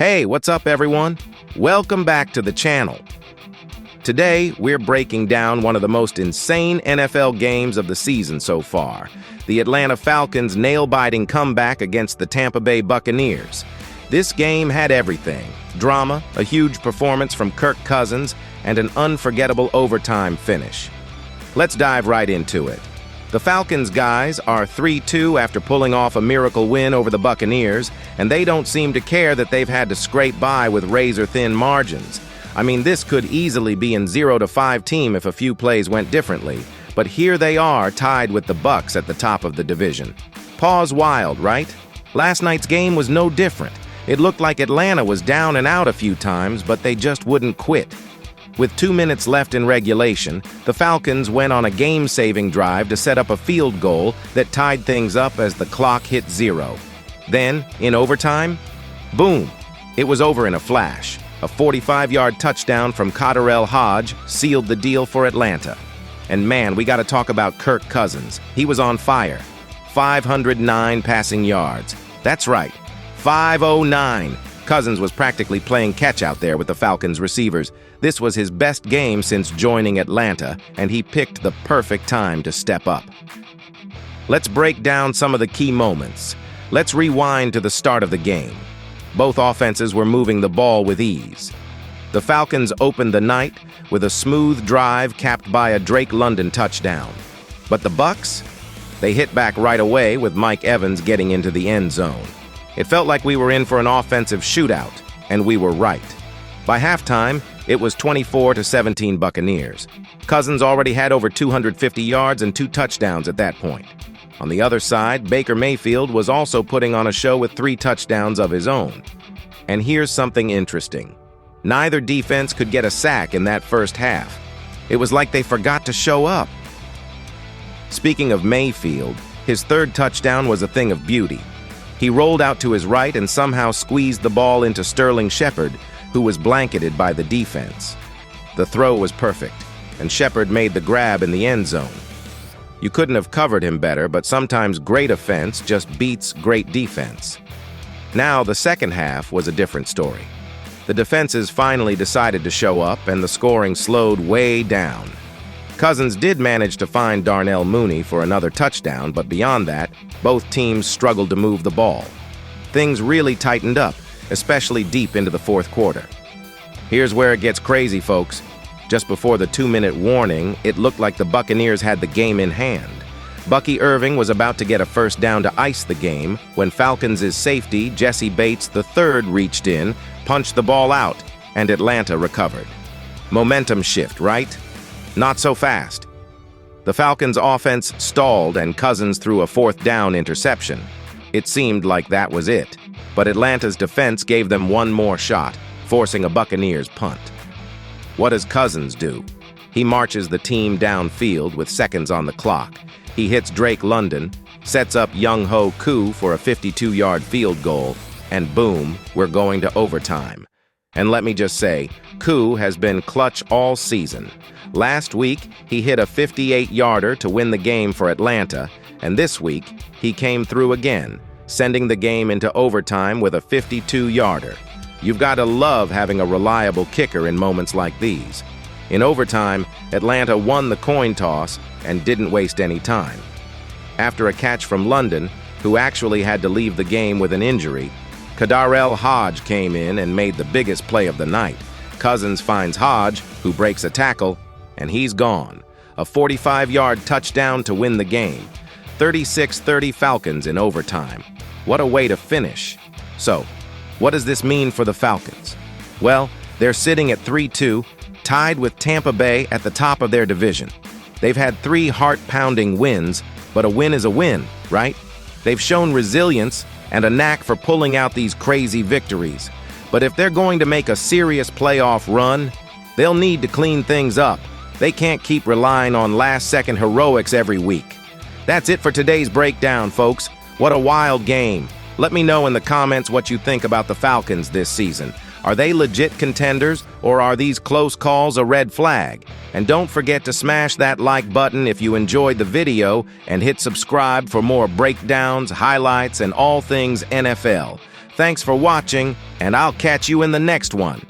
Hey, what's up everyone? Welcome back to the channel. Today, we're breaking down one of the most insane NFL games of the season so far. The Atlanta Falcons' nail-biting comeback against the Tampa Bay Buccaneers. This game had everything: drama, a huge performance from Kirk Cousins, and an unforgettable overtime finish. Let's dive right into it. The Falcons guys are 3-2 after pulling off a miracle win over the Buccaneers, and they don't seem to care that they've had to scrape by with razor-thin margins. I mean, this could easily be an 0-5 team if a few plays went differently, but here they are tied with the Bucs at the top of the division. Pause wild, right? Last night's game was no different. It looked like Atlanta was down and out a few times, but they just wouldn't quit. With 2 minutes left in regulation, the Falcons went on a game-saving drive to set up a field goal that tied things up as the clock hit 0. Then, in overtime, boom! It was over in a flash. A 45-yard touchdown from KhaDarel Hodge sealed the deal for Atlanta. And man, we gotta talk about Kirk Cousins. He was on fire. 509 passing yards. That's right, 509. Cousins was practically playing catch out there with the Falcons receivers. This was his best game since joining Atlanta, and he picked the perfect time to step up. Let's break down some of the key moments. Let's rewind to the start of the game. Both offenses were moving the ball with ease. The Falcons opened the night with a smooth drive capped by a Drake London touchdown. But the Bucs? They hit back right away with Mike Evans getting into the end zone. It felt like we were in for an offensive shootout, and we were right. By halftime, it was 24-17 Buccaneers. Cousins already had over 250 yards and 2 touchdowns at that point. On the other side, Baker Mayfield was also putting on a show with 3 touchdowns of his own. And here's something interesting. Neither defense could get a sack in that first half. It was like they forgot to show up. Speaking of Mayfield, his 3rd touchdown was a thing of beauty. He rolled out to his right and somehow squeezed the ball into Sterling Shepard, who was blanketed by the defense. The throw was perfect, and Shepard made the grab in the end zone. You couldn't have covered him better, but sometimes great offense just beats great defense. Now, the second half was a different story. The defenses finally decided to show up, and the scoring slowed way down. Cousins did manage to find Darnell Mooney for another touchdown, but beyond that, both teams struggled to move the ball. Things really tightened up, especially deep into the fourth quarter. Here's where it gets crazy, folks. Just before the 2-minute warning, it looked like the Buccaneers had the game in hand. Bucky Irving was about to get a first down to ice the game when Falcons' safety, Jesse Bates III, reached in, punched the ball out, and Atlanta recovered. Momentum shift, right? Not so fast. The Falcons' offense stalled and Cousins threw a 4th down interception. It seemed like that was it, but Atlanta's defense gave them one more shot, forcing a Buccaneers punt. What does Cousins do? He marches the team downfield with seconds on the clock. He hits Drake London, sets up Younghoe Koo for a 52-yard field goal, and boom, we're going to overtime. And let me just say, Koo has been clutch all season. Last week, he hit a 58-yarder to win the game for Atlanta, and this week, he came through again, sending the game into overtime with a 52-yarder. You've got to love having a reliable kicker in moments like these. In overtime, Atlanta won the coin toss and didn't waste any time. After a catch from London, who actually had to leave the game with an injury, KhaDarel Hodge came in and made the biggest play of the night. Cousins finds Hodge, who breaks a tackle, and he's gone. A 45-yard touchdown to win the game. 36-30 Falcons in overtime. What a way to finish. So, what does this mean for the Falcons? Well, they're sitting at 3-2, tied with Tampa Bay at the top of their division. They've had 3 heart-pounding wins, but a win is a win, right? They've shown resilience and a knack for pulling out these crazy victories. But if they're going to make a serious playoff run, they'll need to clean things up. They can't keep relying on last-second heroics every week. That's it for today's breakdown, folks. What a wild game. Let me know in the comments what you think about the Falcons this season. Are they legit contenders, or are these close calls a red flag? And don't forget to smash that like button if you enjoyed the video, and hit subscribe for more breakdowns, highlights, and all things NFL. Thanks for watching, and I'll catch you in the next one.